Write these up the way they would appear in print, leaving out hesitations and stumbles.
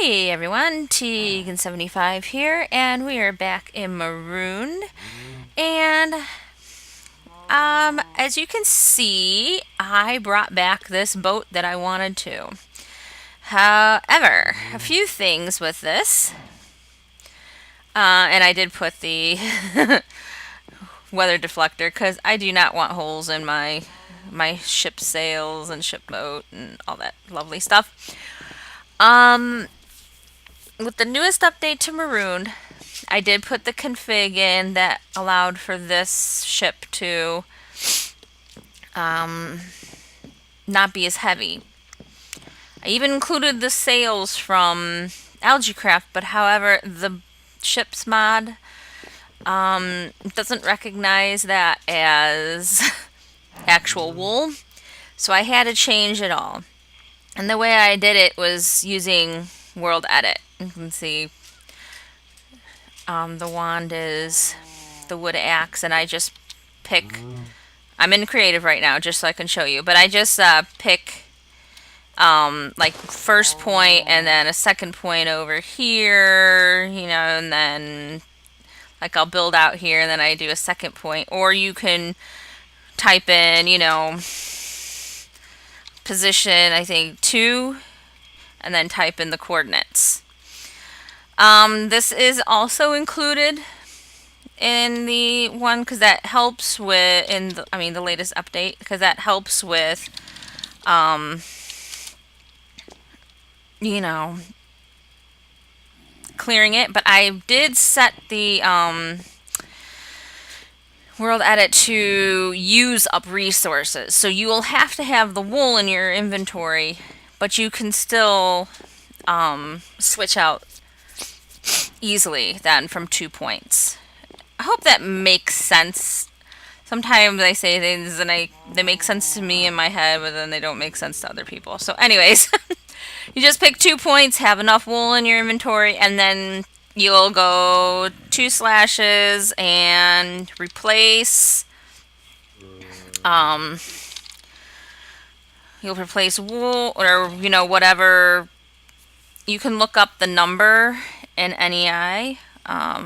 Hey everyone, Tegan75 here, and we are back in Marooned. And as you can see, I brought back this boat that I wanted to. However, a few things with this, and I did put the weather deflector because I do not want holes in my ship sails and ship boat and all that lovely stuff. With the newest update to Marooned, I did put the config in that allowed for this ship to not be as heavy. I even included the sails from Algaecraft, but however, the ship's mod doesn't recognize that as actual wool, so I had to change it all. And the way I did it was using World Edit. You can see the wand is the wood axe, and I just pick. I'm in creative right now, just so I can show you. But I just pick like first point, and then a second point over here, you know, and then like I'll build out here, and then I do a second point. Or you can type in, you know, position, I think 2, and then type in the coordinates. This is also included in the one because that helps with the latest update, because that helps with you know, clearing it. But I did set the World Edit to use up resources, so you will have to have the wool in your inventory, but you can still switch out easily then from 2 points. I hope that makes sense. Sometimes I say things and they make sense to me in my head, but then they don't make sense to other people. So anyways, you just pick 2 points, have enough wool in your inventory, and then you'll go 2 slashes and replace. You'll replace wool, or you know, whatever. You can look up the number in NEI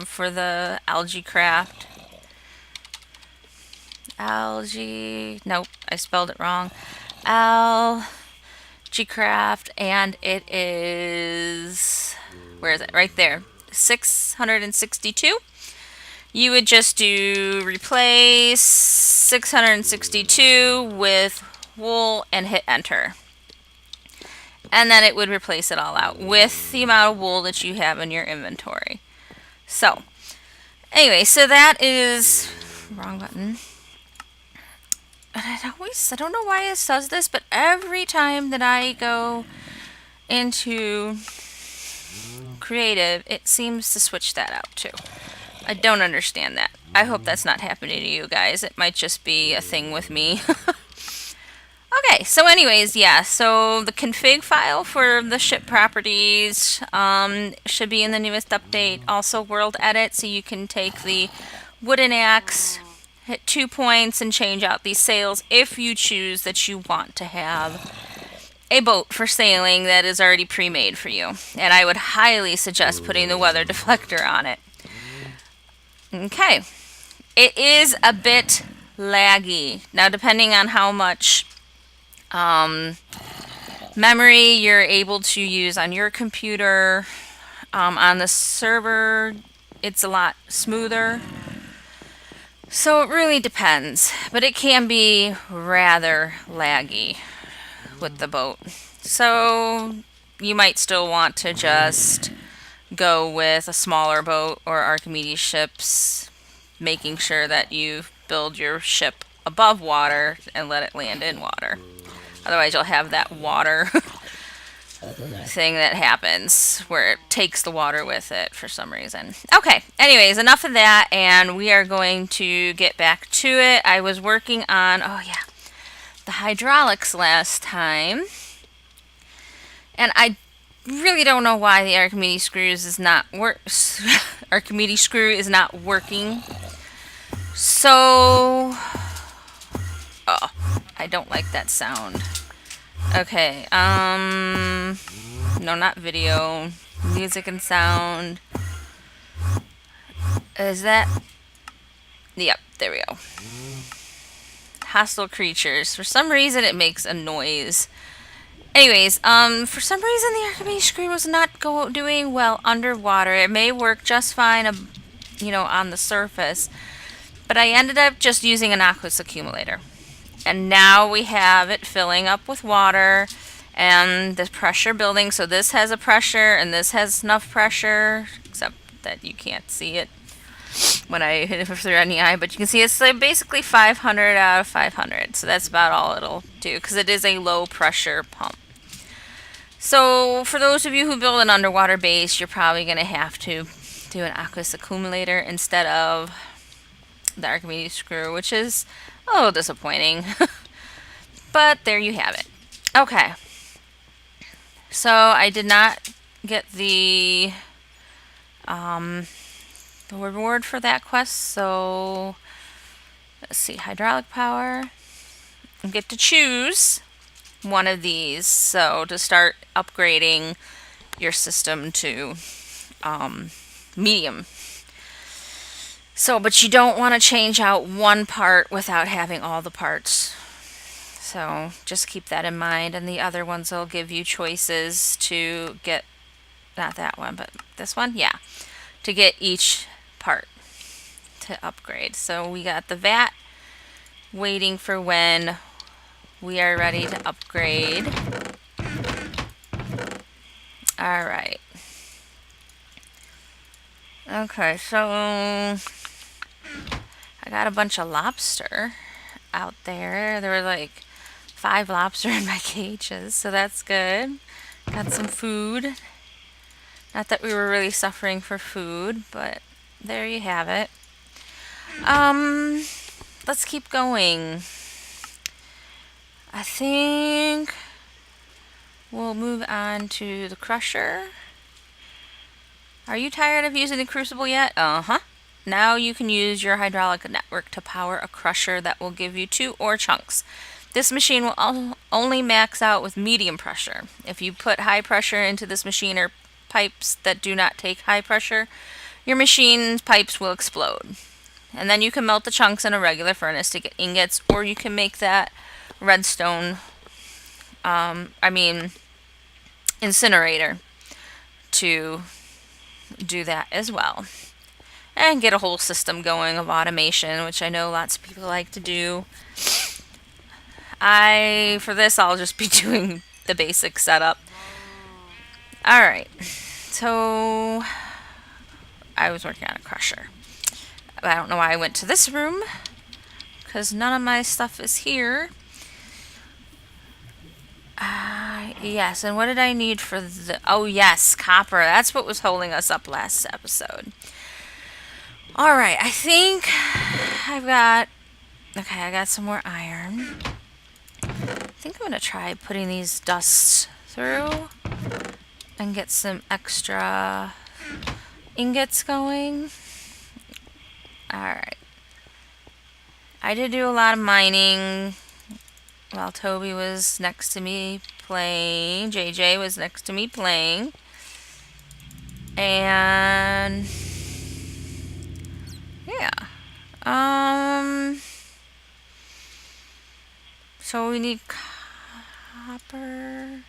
for the Algaecraft. Nope, I spelled it wrong. Algaecraft, and it is, where is it? Right there, 662. You would just do replace 662 with wool and hit enter. And then it would replace it all out with the amount of wool that you have in your inventory. So, anyway, so that is, wrong button. I don't know why it does this, but every time that I go into creative, it seems to switch that out too. I don't understand that. I hope that's not happening to you guys. It might just be a thing with me. Okay, so anyways, yeah, so the config file for the ship properties should be in the newest update. Also World Edit, so you can take the wooden axe, hit 2 points, and change out these sails if you choose that you want to have a boat for sailing that is already pre-made for you. And I would highly suggest putting the weather deflector on it. Okay, it is a bit laggy. Now, depending on how much memory you're able to use on your computer, on the server, it's a lot smoother. So it really depends, but it can be rather laggy with the boat. So you might still want to just go with a smaller boat or Archimedes ships, making sure that you build your ship above water and let it land in water. Otherwise you'll have that water thing that happens where it takes the water with it for some reason. Okay, anyways, enough of that, and we are going to get back to it. I was working on, the hydraulics last time, and I really don't know why the Archimedes screws is not Archimedes screw is not working. So, I don't like that sound. Okay, no, not video. Music and sound. Is that? Yep, there we go. Hostile creatures. For some reason, it makes a noise. Anyways, for some reason, the Archimedes screw was not doing well underwater. It may work just fine, on the surface, but I ended up just using an aqueous accumulator. And now we have it filling up with water and the pressure building. So this has a pressure and this has enough pressure, except that you can't see it when I hit it through any eye, but you can see it's like basically 500 out of 500. So that's about all it'll do because it is a low pressure pump. So for those of you who build an underwater base, you're probably going to have to do an aqueous accumulator instead of the Archimedes screw, which is a little disappointing. But there you have it. Okay. So I did not get the reward for that quest, so let's see, hydraulic power. You get to choose one of these, so to start upgrading your system to medium. So, but you don't want to change out one part without having all the parts. So just keep that in mind, and the other ones will give you choices to get, not that one, but this one, yeah, to get each part to upgrade. So we got the vat waiting for when we are ready to upgrade. Alright. Okay, so I got a bunch of lobster out there. There were like 5 lobster in my cages, so that's good. Got some food. Not that we were really suffering for food, but there you have it. Let's keep going. I think we'll move on to the crusher. Are you tired of using the crucible yet? Uh-huh. Now you can use your hydraulic network to power a crusher that will give you 2 ore chunks. This machine will only max out with medium pressure. If you put high pressure into this machine or pipes that do not take high pressure, your machine's pipes will explode. And then you can melt the chunks in a regular furnace to get ingots, or you can make that redstone, incinerator to do that as well. And get a whole system going of automation, which I know lots of people like to do. For this, I'll just be doing the basic setup. Alright, so I was working on a crusher. I don't know why I went to this room, because none of my stuff is here. Yes, and what did I need for the... Oh, yes, copper. That's what was holding us up last episode. Alright, I think I've got... Okay, I got some more iron. I think I'm going to try putting these dusts through and get some extra ingots going. Alright. I did do a lot of mining while Toby was next to me playing. JJ was next to me playing. And yeah. So we need copper.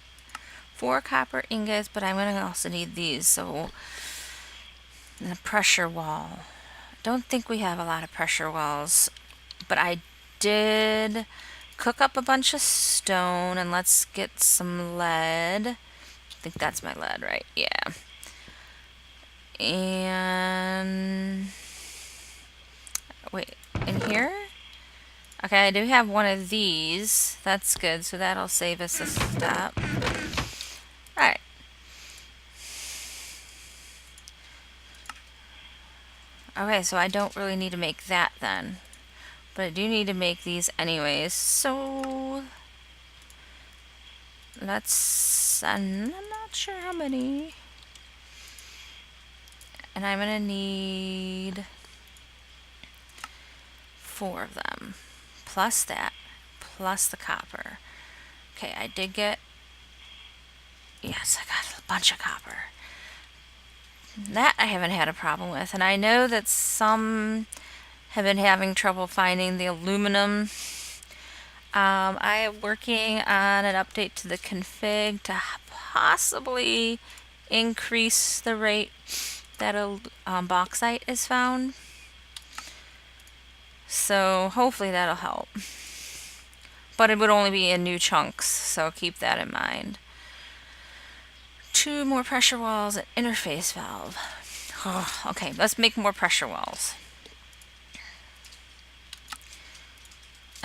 4 copper ingots, but I'm gonna also need these, so the pressure wall. Don't think we have a lot of pressure walls, but I did cook up a bunch of stone, and let's get some lead. I think that's my lead, right? Yeah. And wait, in here? Okay, I do have one of these. That's good, so that'll save us a step. Alright. Okay, so I don't really need to make that then. But I do need to make these anyways, so let's... I'm not sure how many. And I'm gonna need 4 of them. Plus that. Plus the copper. Okay, I did get... Yes, I got a bunch of copper. That I haven't had a problem with. And I know that some have been having trouble finding the aluminum. I am working on an update to the config to possibly increase the rate that bauxite is found. So hopefully that'll help. But it would only be in new chunks, so keep that in mind. 2 more pressure walls, an interface valve. Oh, okay, let's make more pressure walls.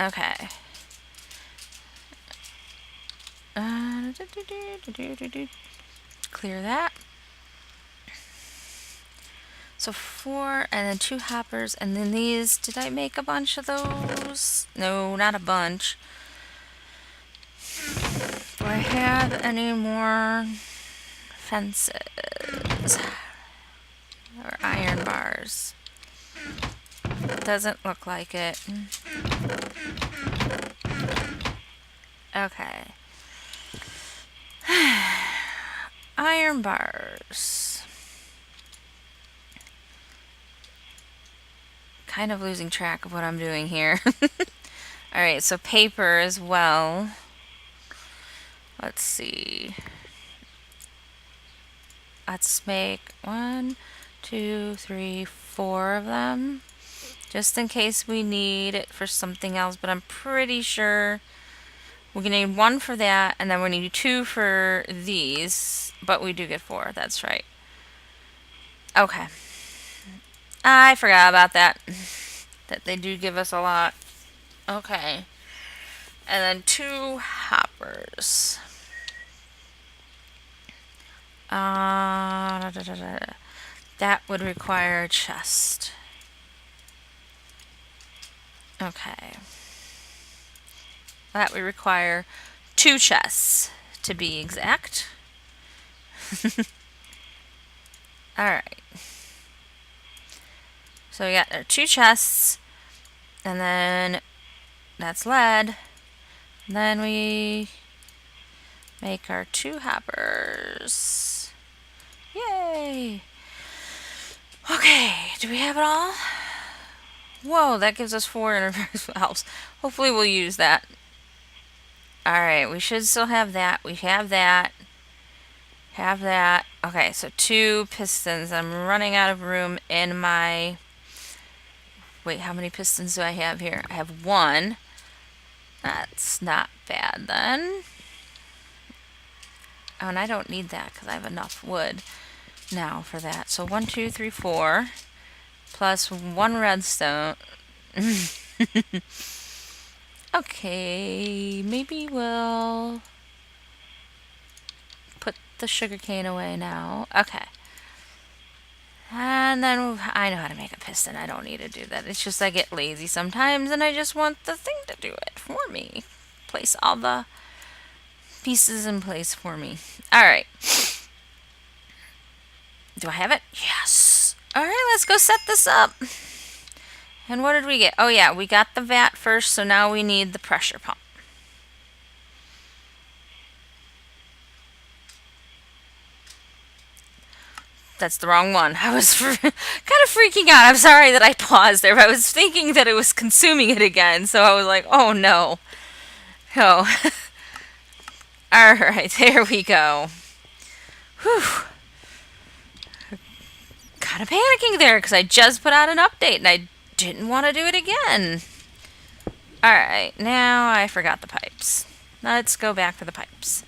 Okay. Clear that. So 4 and then 2 hoppers, and then these, did I make a bunch of those? No, not a bunch. Do I have any more fences or iron bars? Doesn't look like it. Okay. Iron bars. Kind of losing track of what I'm doing here. Alright, so paper as well. Let's see. Let's make 1, 2, 3, 4 of them. Just in case we need it for something else, but I'm pretty sure we're going to need 1 for that, and then we need 2 for these, but we do get 4, that's right. Okay. I forgot about that. That they do give us a lot. Okay. And then 2 hoppers. That would require a chest. Okay. That would require 2 chests, to be exact. Alright. So we got our 2 chests, and then that's lead. And then we make our 2 hoppers. Yay! Okay, do we have it all? Whoa, that gives us 4 interface valves. Hopefully we'll use that. Alright, we should still have that. We have that. Have that. Okay, so 2 pistons. I'm running out of room in my... Wait, how many pistons do I have here? I have 1. That's not bad then. Oh, and I don't need that because I have enough wood now for that. So 1, 2, 3, 4 plus 1 redstone. Okay, maybe we'll put the sugarcane away now. Okay. And then I know how to make a piston. I don't need to do that. It's just I get lazy sometimes and I just want the thing to do it for me. Place all the pieces in place for me. Alright. Do I have it? Yes. Alright, let's go set this up. And what did we get? Oh yeah, we got the vat first, so now we need the pressure pump. That's the wrong one. I was kind of freaking out. I'm sorry that I paused there, but I was thinking that it was consuming it again, so I was like, oh no. Oh. Alright, there we go. Whew. Kind of panicking there because I just put out an update and I didn't want to do it again. Alright, now I forgot the pipes. Let's go back for the pipes.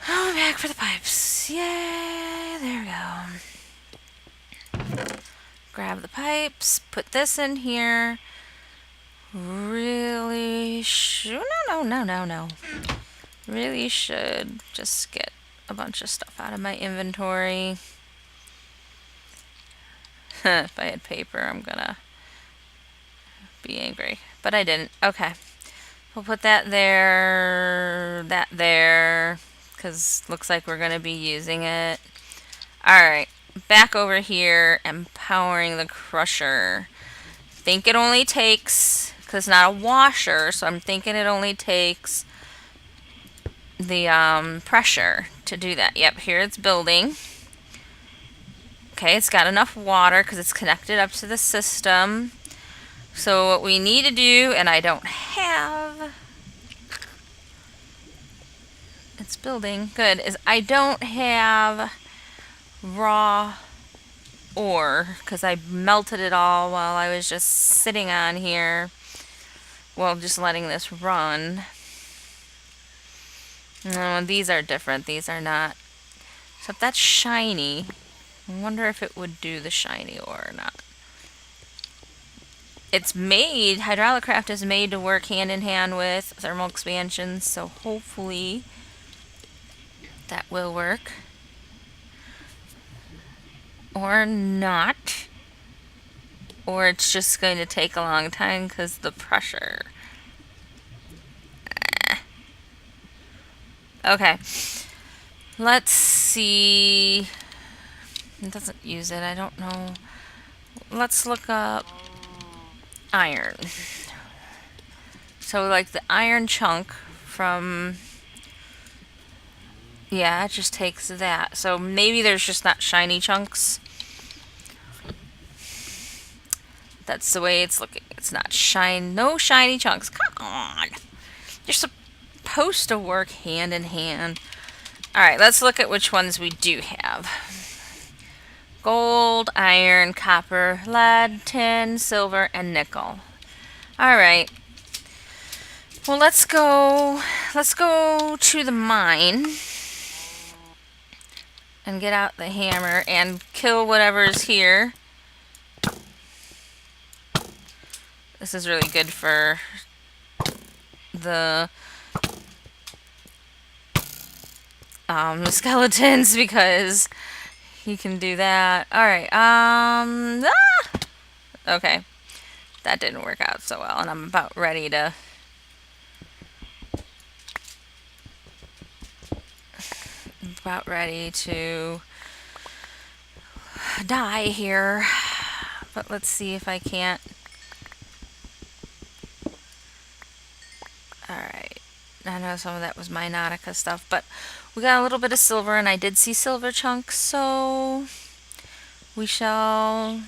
Oh, back for the pipes. Yay, there we go. Grab the pipes, put this in here. Really should... No. Really should just get a bunch of stuff out of my inventory. If I had paper, I'm gonna be angry. But I didn't. Okay. We'll put that there, because looks like we're going to be using it. Alright, back over here and powering the crusher. Think it only takes, because it's not a washer, so I'm thinking it only takes the pressure to do that. Yep, here it's building. Okay, it's got enough water because it's connected up to the system. So what we need to do, and I don't have... It's building. Good. Is I don't have raw ore because I melted it all while I was just sitting on here. Well, just letting this run. No, these are different. These are not. So if that's shiny, I wonder if it would do the shiny ore or not. It's made, Hydraulicraft is made to work hand in hand with thermal expansions, so hopefully that will work. Or not. Or it's just going to take a long time because the pressure. Okay. Let's see. It doesn't use it, I don't know. Let's look up iron. So like the iron chunk from... Yeah, it just takes that. So maybe there's just not shiny chunks. That's the way it's looking. It's not no shiny chunks. Come on. You're supposed to work hand in hand. Alright, let's look at which ones we do have. Gold, iron, copper, lead, tin, silver, and nickel. Alright. Well, let's go to the mine and get out the hammer and kill whatever's here. This is really good for the skeletons because you can do that. Alright, okay. That didn't work out so well, and I'm about ready to die here. But let's see if I can't. Alright. I know some of that was my Nautica stuff, but we got a little bit of silver, and I did see silver chunks, so we shall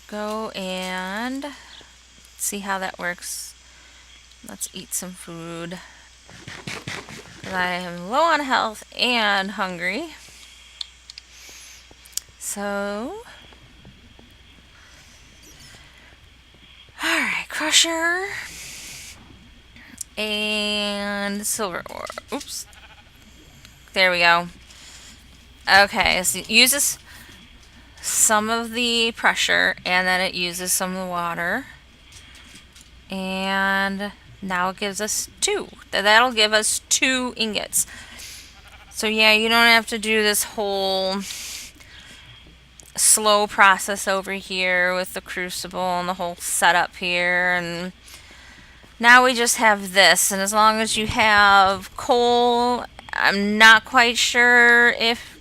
go and see how that works. Let's eat some food. I am low on health and hungry. So, alright, crusher and silver ore. Oops. There we go. Okay, so it uses some of the pressure and then it uses some of the water. And now it gives us 2. That'll give us 2 ingots. So yeah, you don't have to do this whole slow process over here with the crucible and the whole setup here. And now we just have this. And as long as you have coal, I'm not quite sure if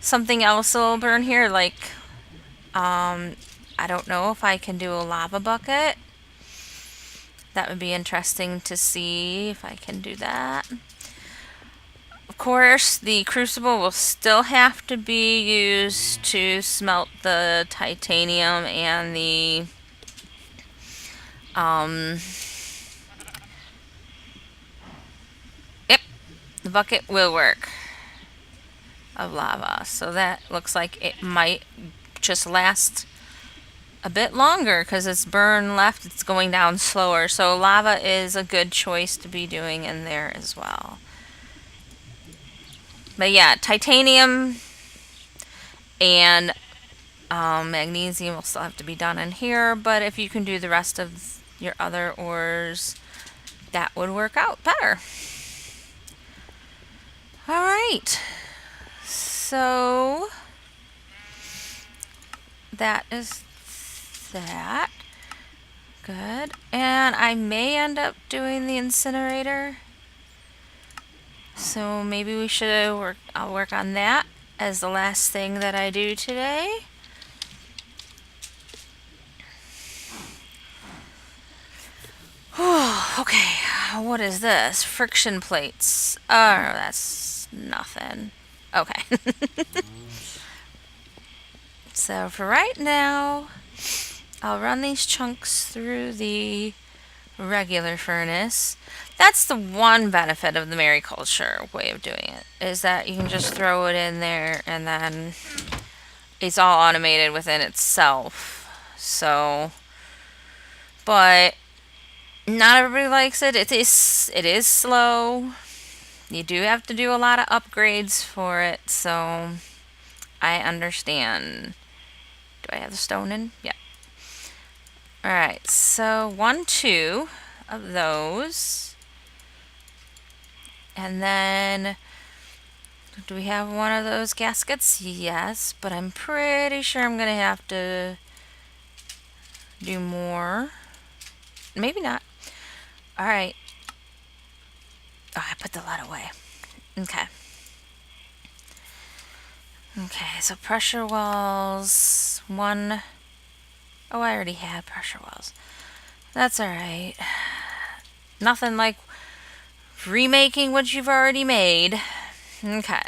something else will burn here. Like, I don't know if I can do a lava bucket. That would be interesting to see if I can do that. Of course, the crucible will still have to be used to smelt the titanium and the yep, the bucket will work of lava. So that looks like it might just last a bit longer because it's burn left, it's going down slower. So lava is a good choice to be doing in there as well. But yeah, titanium and magnesium will still have to be done in here, but if you can do the rest of your other ores, that would work out better. Alright, so that is that. Good. And I may end up doing the incinerator. So maybe we should I'll work on that as the last thing that I do today. Okay, what is this? Friction plates. Oh, that's nothing. Okay. So for right now, I'll run these chunks through the regular furnace. That's the one benefit of the mariculture way of doing it, is that you can just throw it in there and then it's all automated within itself. So, but not everybody likes it. It is slow. You do have to do a lot of upgrades for it, so I understand. Do I have the stone in? Yeah. Alright, so 1, 2 of those. And then, do we have one of those gaskets? Yes, but I'm pretty sure I'm going to have to do more. Maybe not. Alright. Oh, I put the lead away. Okay. Okay, so pressure wells. 1. Oh, I already had pressure wells. That's alright. Nothing like remaking what you've already made. Okay.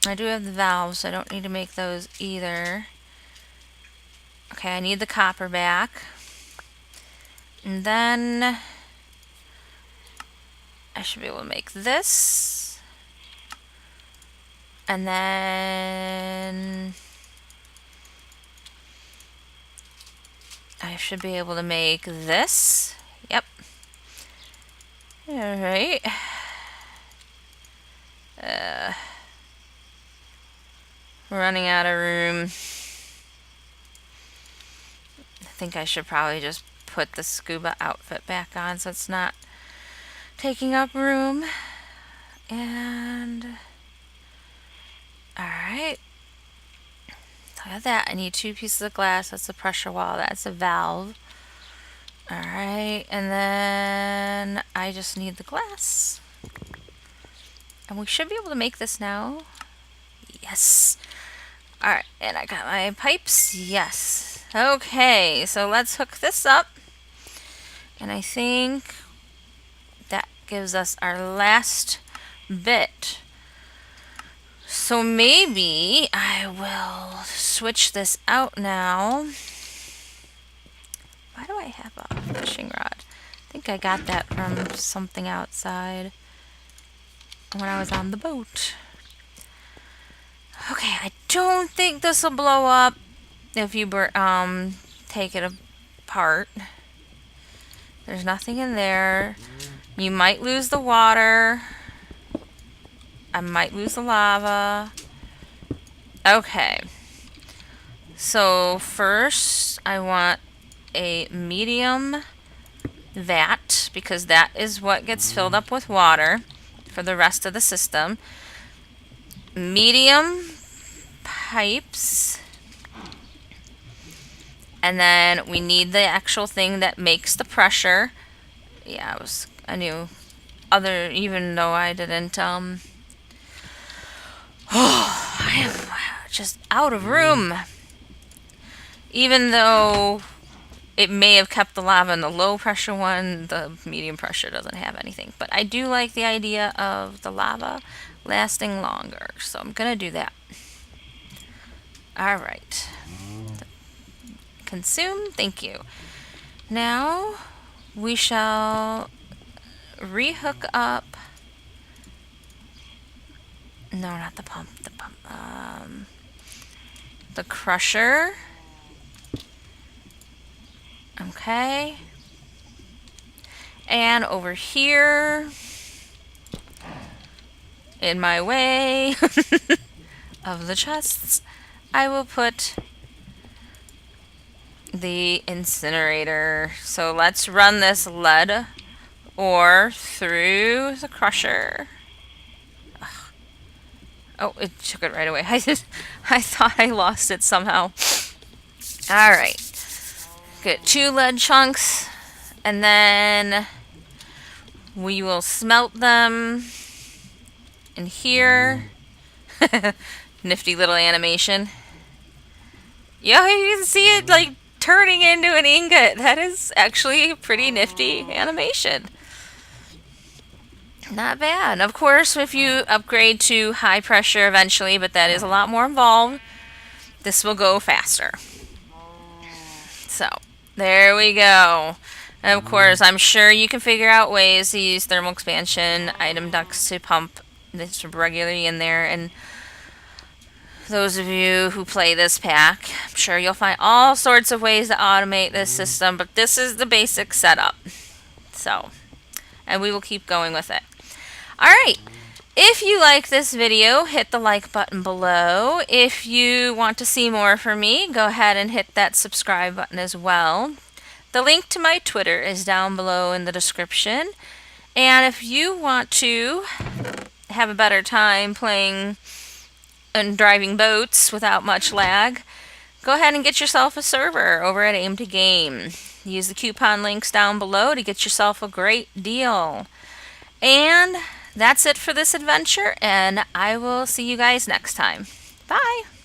I do have the valves, so I don't need to make those either. Okay, I need the copper back. And then I should be able to make this. And then I should be able to make this. Yep. Alright. Running out of room. I think I should probably just put the scuba outfit back on so it's not taking up room. And alright. So I got that. I need 2 pieces of glass. That's a pressure wall. That's a valve. Alright, and then I just need the glass. And we should be able to make this now. Yes. Alright, and I got my pipes. Yes. Okay, so let's hook this up. And I think that gives us our last bit. So maybe I will switch this out now. Why do I have a fishing rod? I think I got that from something outside when I was on the boat. Okay, I don't think this will blow up if you take it apart. There's nothing in there. You might lose the water. I might lose the lava. Okay. So first I want a medium vat because that is what gets filled up with water for the rest of the system. Medium pipes. And then we need the actual thing that makes the pressure. Yeah, I knew even though I didn't I am just out of room. Even though it may have kept the lava in the low pressure one, the medium pressure doesn't have anything. But I do like the idea of the lava lasting longer, so I'm gonna do that. Alright. Consume, thank you. Now we shall rehook up. No, not the pump. The crusher. Okay. And over here, in my way of the chests, I will put the incinerator. So let's run this lead ore through the crusher. Ugh. Oh, it took it right away. I thought I lost it somehow. Alright. Get 2 lead chunks, and then we will smelt them in here. Nifty little animation. Yeah, you can see it like turning into an ingot. That is actually a pretty nifty animation. Not bad. Of course, if you upgrade to high pressure eventually, but that is a lot more involved, this will go faster. So, there we go. And of course, I'm sure you can figure out ways to use thermal expansion item ducts to pump this regularly in there. And those of you who play this pack, I'm sure you'll find all sorts of ways to automate this system, but this is the basic setup. So, and we will keep going with it. Alright, if you like this video, hit the like button below. If you want to see more from me, go ahead and hit that subscribe button as well. The link to my Twitter is down below in the description. And if you want to have a better time playing and driving boats without much lag, go ahead and get yourself a server over at Aim to Game. Use the coupon links down below to get yourself a great deal. And that's it for this adventure, and I will see you guys next time. Bye!